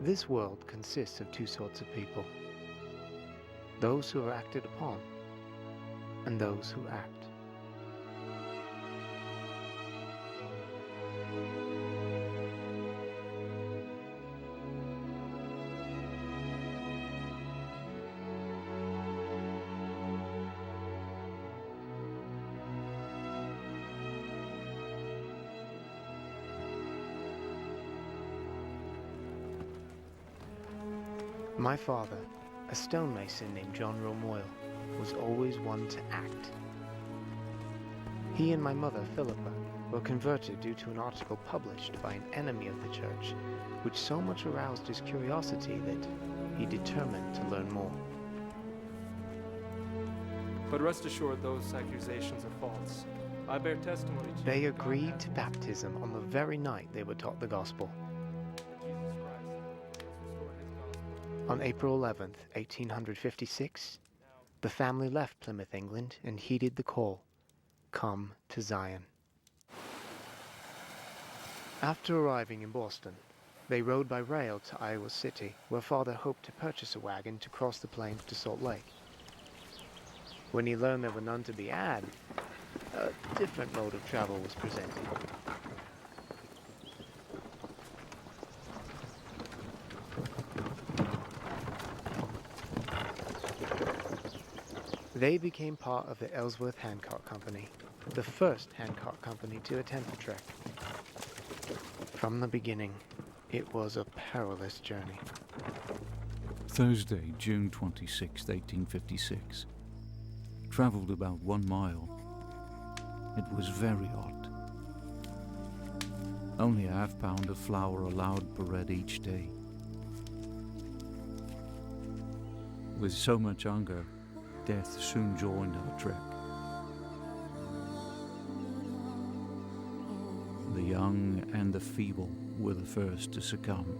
This world consists of two sorts of people. Those who are acted upon, and those who act. My father, a stonemason named John Romoyle, was always one to act. He and my mother, Philippa, were converted due to an article published by an enemy of the church, which so much aroused his curiosity that he determined to learn more. But rest assured, those accusations are false. I bear testimony to you. They agreed to baptism on the very night they were taught the gospel. On April 11th, 1856, the family left Plymouth, England, and heeded the call, "Come to Zion." After arriving in Boston, they rode by rail to Iowa City, where Father hoped to purchase a wagon to cross the plains to Salt Lake. When he learned there were none to be had, a different mode of travel was presented. They became part of the Ellsworth Handcart Company, the first handcart company to attempt the trek. From the beginning, it was a perilous journey. Thursday, June 26, 1856. Travelled about 1 mile. It was very hot. Only a half pound of flour allowed per head each day. With so much hunger, death soon joined our trek. The young and the feeble were the first to succumb.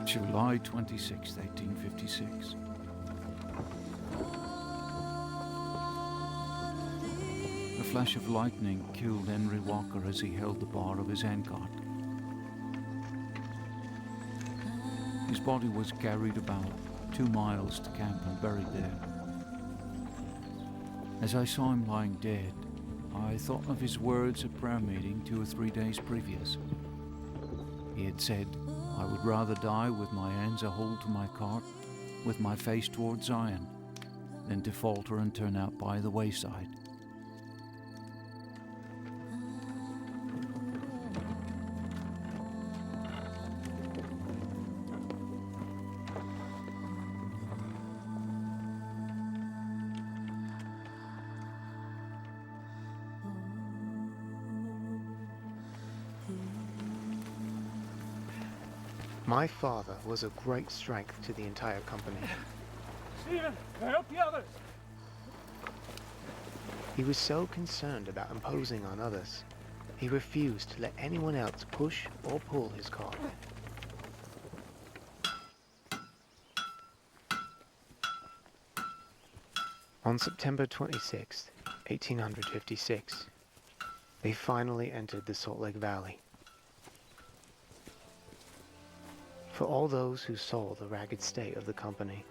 July 26, 1856. A flash of lightning killed Henry Walker as he held the bar of his handcart. His body was carried about 2 miles to camp and buried there. As I saw him lying dead, I thought of his words at prayer meeting 2 or 3 days previous. He had said, "I would rather die with my hands a hold to my cart, with my face towards Zion, than to falter and turn out by the wayside." My father was a great strength to the entire company. Stephen, help the others! He was so concerned about imposing on others, he refused to let anyone else push or pull his cart. On September 26, 1856, they finally entered the Salt Lake Valley. For all those who saw the ragged state of the company,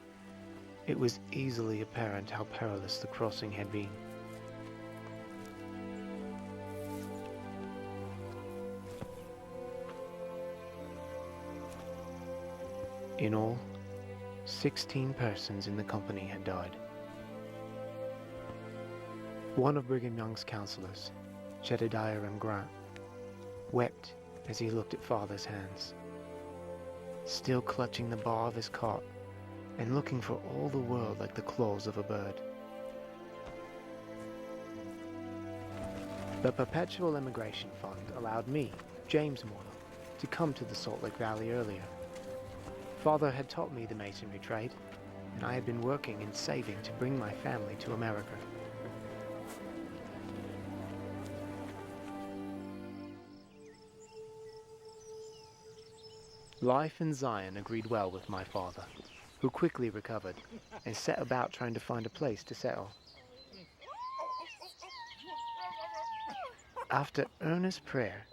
it was easily apparent how perilous the crossing had been. In all, 16 persons in the company had died. One of Brigham Young's counselors, Jedediah M. Grant, wept as he looked at Father's hands, still clutching the bar of his cart and looking for all the world like the claws of a bird. The Perpetual Immigration Fund allowed me, James Moyle, to come to the Salt Lake Valley earlier. Father had taught me the masonry trade, and I had been working and saving to bring my family to America. Life in Zion agreed well with my father. who quickly recovered and set about trying to find a place to settle. After earnest prayer,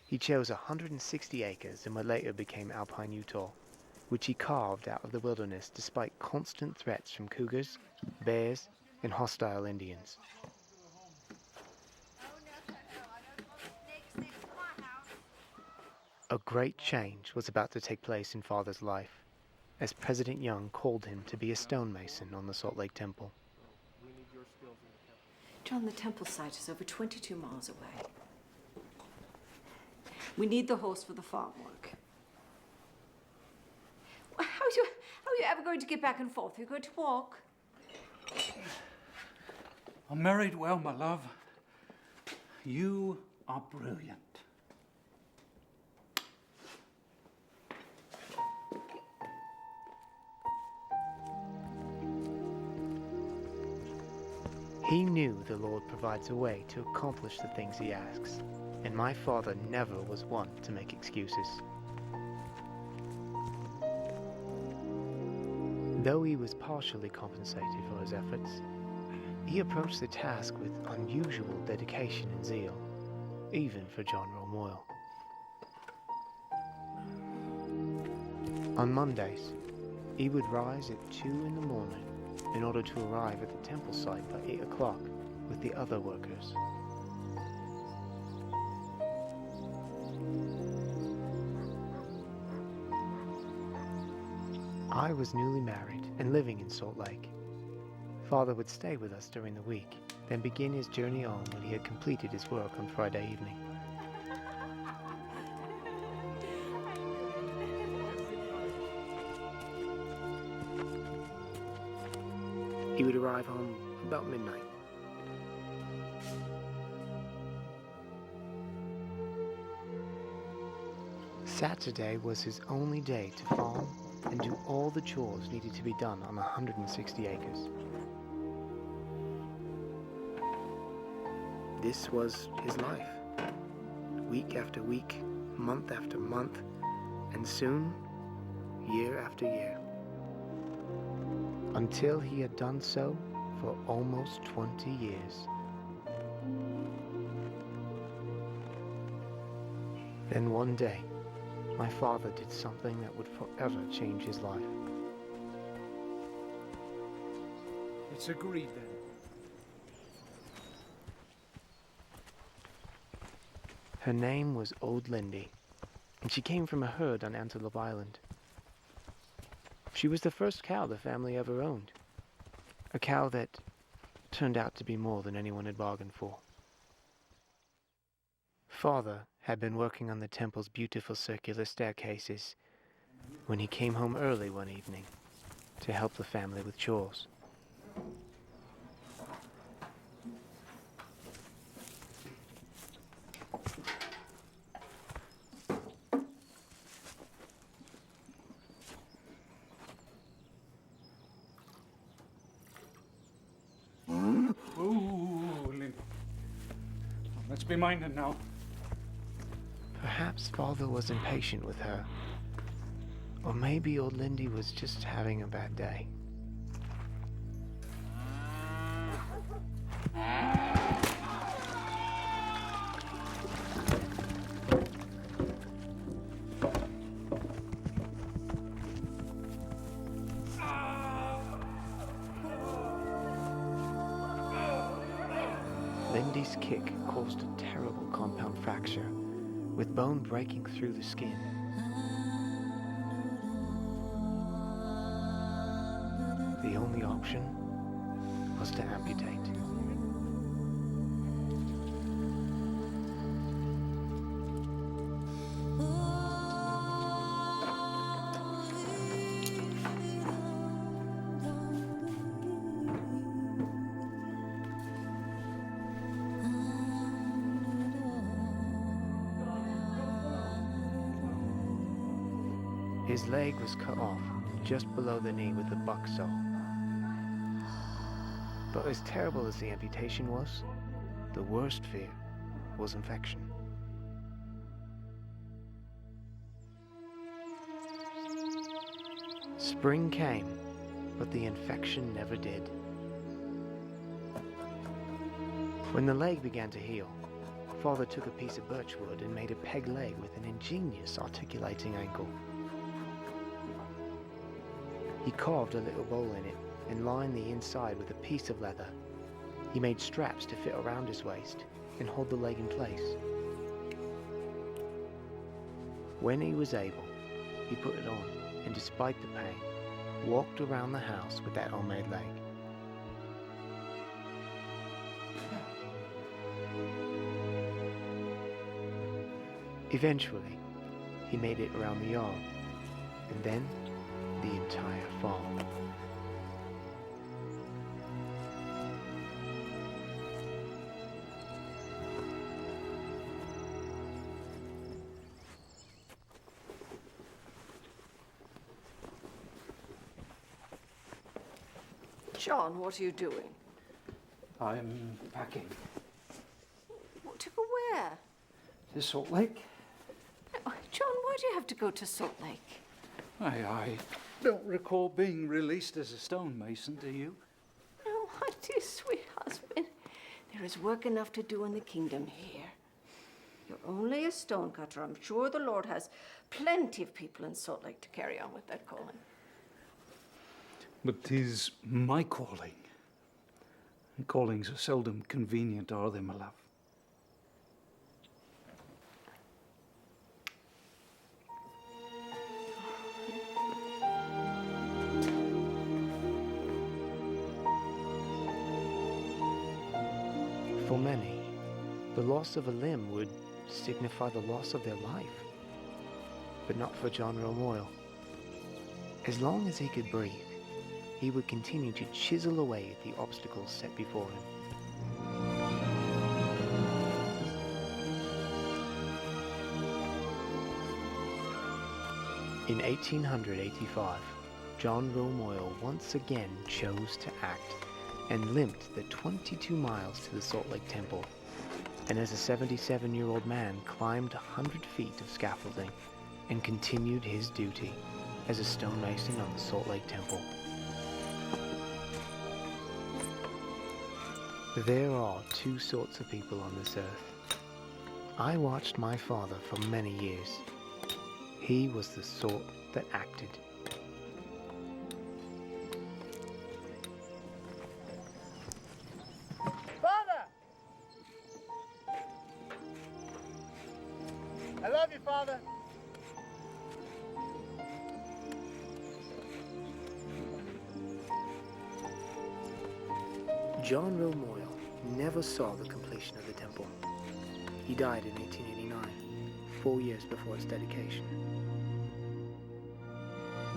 he chose 160 acres in what later became Alpine Utah, which he carved out of the wilderness despite constant threats from cougars, bears, and hostile Indians. A great change was about to take place in Father's life, as President Young called him to be a stonemason on the Salt Lake Temple. John, the temple site is over 22 miles away. We need the horse for the farm work. How are you ever going to get back and forth? Are you going to walk? I'm married well, my love. You are brilliant. He knew the Lord provides a way to accomplish the things he asks, and my father never was one to make excuses. Though he was partially compensated for his efforts, he approached the task with unusual dedication and zeal, even for John Romoyle. On Mondays, he would rise at 2 in the morning in order to arrive at the temple site by 8 o'clock with the other workers. I was newly married and living in Salt Lake. Father would stay with us during the week, then begin his journey on when he had completed his work on Friday evening. He would arrive home about midnight. Saturday was his only day to farm and do all the chores needed to be done on 160 acres. This was his life. Week after week, month after month, and soon, year after year. Until he had done so for almost 20 years. Then one day, my father did something that would forever change his life. It's agreed then. Her name was Old Lindy, and she came from a herd on Antelope Island. She was the first cow the family ever owned, a cow that turned out to be more than anyone had bargained for. Father had been working on the temple's beautiful circular staircases when he came home early one evening to help the family with chores. Ooh, Lynn. Let's be minded now. Perhaps Father was impatient with her, or maybe old Lindy was just having a bad day. Lindy's kick caused a terrible compound fracture, with bone breaking through the skin. The only option was to amputate. His leg was cut off just below the knee with a buck saw. But as terrible as the amputation was, the worst fear was infection. Spring came, but the infection never did. When the leg began to heal, Father took a piece of birchwood and made a peg leg with an ingenious articulating ankle. He carved a little bowl in it and lined the inside with a piece of leather. He made straps to fit around his waist and hold the leg in place. When he was able, he put it on and, despite the pain, walked around the house with that homemade leg. Eventually, he made it around the yard, and then the entire farm. John, what are you doing? I'm packing. To go where? To Salt Lake? Oh, John, why do you have to go to Salt Lake? I don't recall being released as a stonemason, do you? Oh, my dear sweet husband. There is work enough to do in the kingdom here. You're only a stonecutter. I'm sure the Lord has plenty of people in Salt Lake to carry on with that calling. But 'tis my calling. And callings are seldom convenient, are they, my love? For many, the loss of a limb would signify the loss of their life. But not for John Romoyle. As long as he could breathe, he would continue to chisel away at the obstacles set before him. In 1885, John Romoyle once again chose to act and limped the 22 miles to the Salt Lake Temple, and as a 77-year-old man climbed 100 feet of scaffolding and continued his duty as a stonemason on the Salt Lake Temple. There are two sorts of people on this earth. I watched my father for many years. He was the sort that acted. Father! I love you, Father. John Romoyle never saw the completion of the temple. He died in 1889, 4 years before its dedication.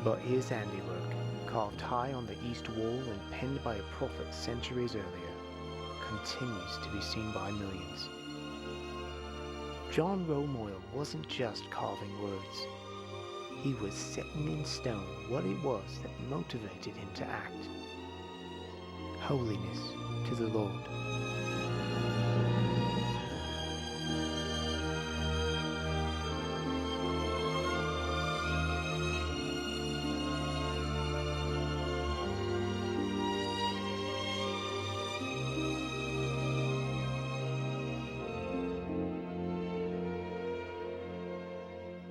But his handiwork, carved high on the east wall and penned by a prophet centuries earlier, continues to be seen by millions. John Romoyle wasn't just carving words. He was setting in stone what it was that motivated him to act. Holiness to the Lord.